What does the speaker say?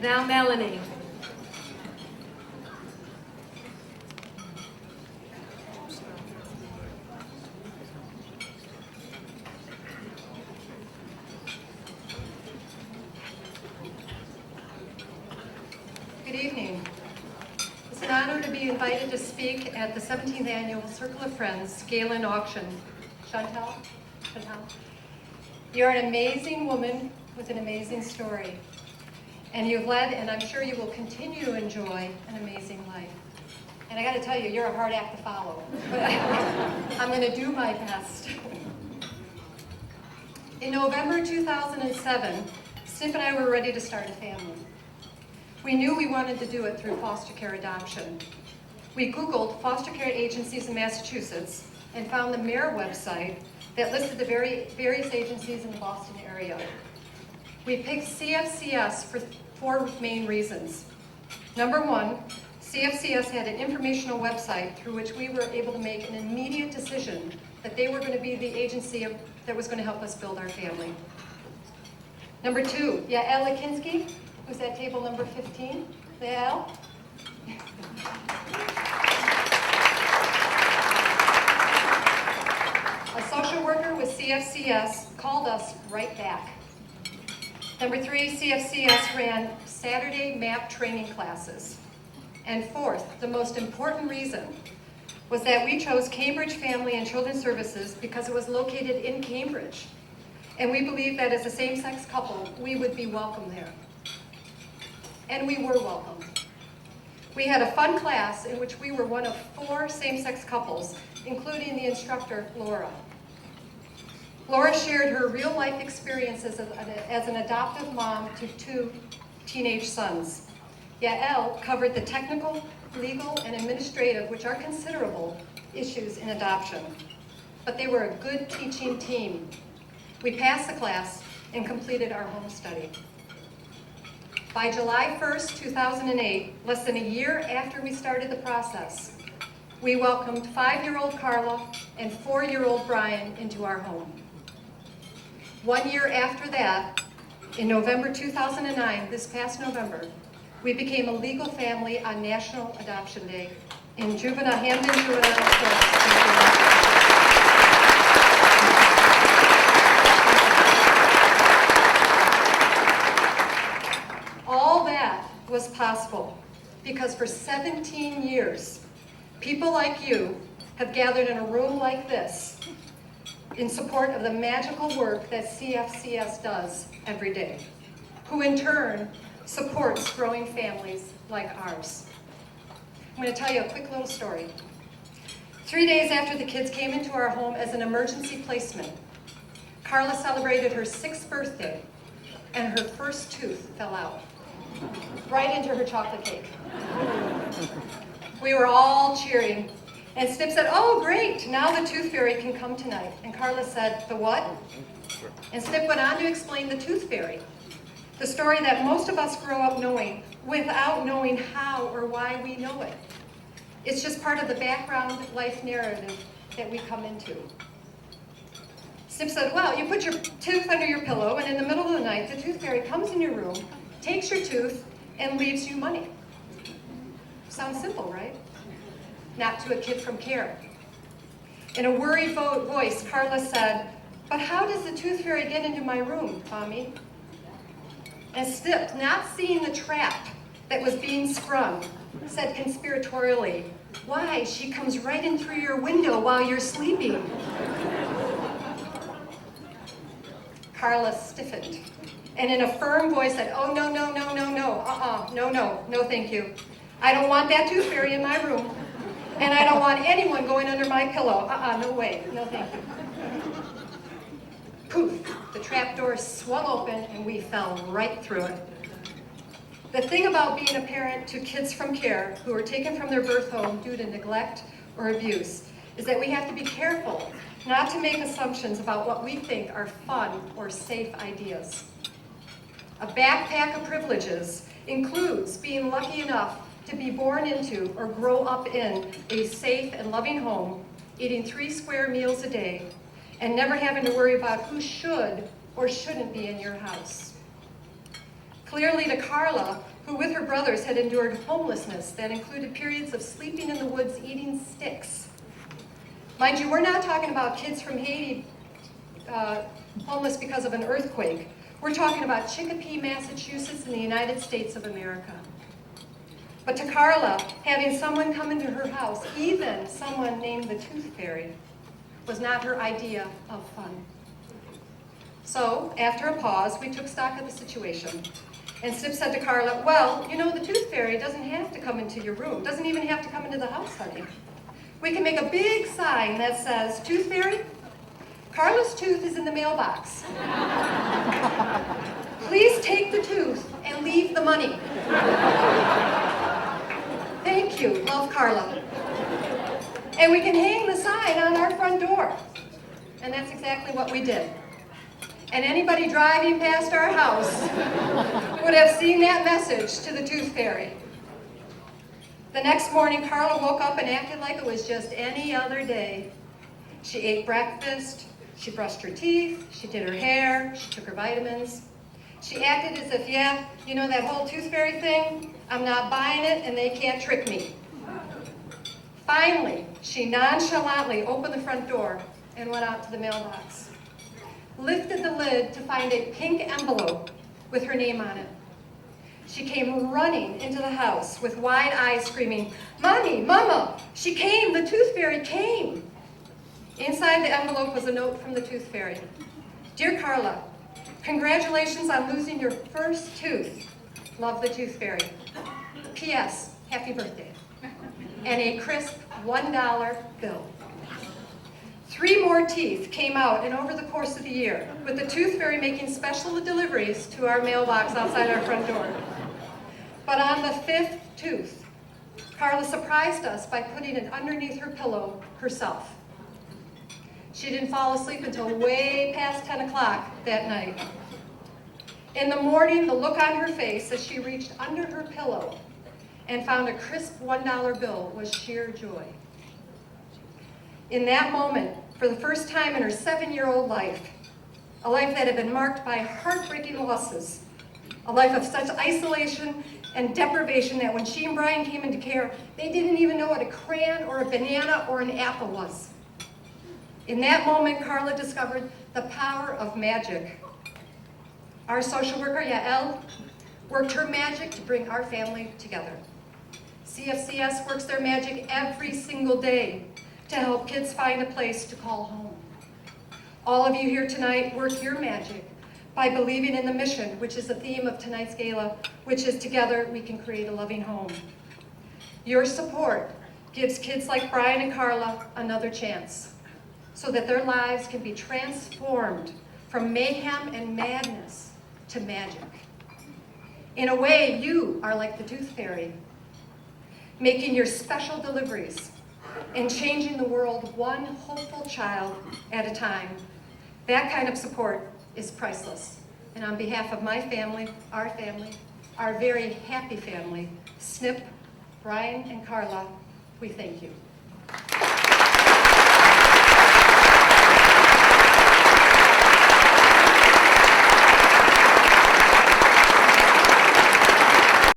Now Melanie. Good evening. It's an honor to be invited to speak at the 17th Annual Circle of Friends Gala and Auction. Chantal? You're an amazing woman with an amazing story. And you've led, and I'm sure you will continue to enjoy, an amazing life. And I got to tell you, you're a hard act to follow. But I'm going to do my best. In November 2007, Snip and I were ready to start a family. We knew we wanted to do it through foster care adoption. We Googled foster care agencies in Massachusetts and found the Mayor website that listed the various agencies in the Boston area. We picked CFCS for 4 main reasons. Number 1, CFCS had an informational website through which we were able to make an immediate decision that they were going to be the agency that was going to help us build our family. Number 2, Yael Akinski, who's at table number 15. Yael? A social worker with CFCS called us right back. Number 3, CFCS ran Saturday MAP training classes. And 4th, the most important reason, was that we chose Cambridge Family and Children's Services because it was located in Cambridge. And we believed that as a same-sex couple, we would be welcome there. And we were welcome. We had a fun class in which we were one of 4 same-sex couples, including the instructor, Laura. Laura shared her real-life experiences as an adoptive mom to 2 teenage sons. Yael covered the technical, legal, and administrative, which are considerable, issues in adoption. But they were a good teaching team. We passed the class and completed our home study. By July 1st, 2008, less than a year after we started the process, we welcomed 5-year-old Carla and 4-year-old Brian into our home. 1 year after that, in November 2009, this past November, we became a legal family on National Adoption Day in Hamden Juvenile Court. All that was possible because for 17 years, people like you have gathered in a room like this in support of the magical work that CFCS does every day, who in turn supports growing families like ours. I'm going to tell you a quick little story. 3 days after the kids came into our home as an emergency placement, Carla celebrated her 6th birthday and her first tooth fell out, right into her chocolate cake. We were all cheering. And Snip said, "Oh, great, now the tooth fairy can come tonight." And Carla said, "The what?" And Snip went on to explain the tooth fairy, the story that most of us grow up knowing without knowing how or why we know it. It's just part of the background life narrative that we come into. Snip said, "Well, you put your tooth under your pillow, and in the middle of the night, the tooth fairy comes in your room, takes your tooth, and leaves you money." Sounds simple, right? Not to a kid from CARE. In a worried voice, Carla said, "But how does the tooth fairy get into my room, Tommy?" And Snip, not seeing the trap that was being sprung, said conspiratorially, "Why, she comes right in through your window while you're sleeping." Carla stiffened, and in a firm voice said, "Oh, no, no, no, no, no, no, thank you. I don't want that tooth fairy in my room. And I don't want anyone going under my pillow. No way. No, thank you." Poof, the trap door swung open and we fell right through it. The thing about being a parent to kids from CARE who are taken from their birth home due to neglect or abuse is that we have to be careful not to make assumptions about what we think are fun or safe ideas. A backpack of privileges includes being lucky enough to be born into or grow up in a safe and loving home, eating 3 square meals a day, and never having to worry about who should or shouldn't be in your house. Clearly to Carla, who with her brothers had endured homelessness that included periods of sleeping in the woods eating sticks. Mind you, we're not talking about kids from Haiti homeless because of an earthquake. We're talking about Chicopee, Massachusetts in the United States of America. But to Carla, having someone come into her house, even someone named the Tooth Fairy, was not her idea of fun. So, after a pause, we took stock of the situation. And Snip said to Carla, well, you know, the Tooth Fairy doesn't have to come into your room, doesn't even have to come into the house, honey. We can make a big sign that says, Tooth Fairy, Carla's tooth is in the mailbox. Please take the tooth and leave the money. Thank you, love Carla. And we can hang the sign on our front door. And that's exactly what we did. And anybody driving past our house would have seen that message to the Tooth Fairy. The next morning, Carla woke up and acted like it was just any other day. She ate breakfast, she brushed her teeth, she did her hair, she took her vitamins. She acted as if, yeah, you know that whole Tooth Fairy thing? I'm not buying it and they can't trick me. Finally, she nonchalantly opened the front door and went out to the mailbox. Lifted the lid to find a pink envelope with her name on it. She came running into the house with wide eyes screaming, Mommy, Mama, she came, the Tooth Fairy came. Inside the envelope was a note from the Tooth Fairy. Dear Carla, congratulations on losing your first tooth. Love the Tooth Fairy. P.S. Happy birthday. And a crisp $1 bill. 3 more teeth came out and over the course of the year, with the Tooth Fairy making special deliveries to our mailbox outside our front door. But on the 5th tooth, Carla surprised us by putting it underneath her pillow herself. She didn't fall asleep until way past 10 o'clock that night. In the morning, the look on her face as she reached under her pillow and found a crisp $1 bill was sheer joy. In that moment, for the first time in her 7-year-old life, a life that had been marked by heartbreaking losses, a life of such isolation and deprivation that when she and Brian came into care, they didn't even know what a crayon or a banana or an apple was. In that moment, Carla discovered the power of magic. Our social worker, Yael, worked her magic to bring our family together. CFCS works their magic every single day to help kids find a place to call home. All of you here tonight work your magic by believing in the mission, which is the theme of tonight's gala, which is together we can create a loving home. Your support gives kids like Brian and Carla another chance so that their lives can be transformed from mayhem and madness to magic. In a way, you are like the Tooth Fairy, making your special deliveries and changing the world one hopeful child at a time. That kind of support is priceless. And on behalf of my family, our very happy family, Snip, Brian, and Carla, we thank you.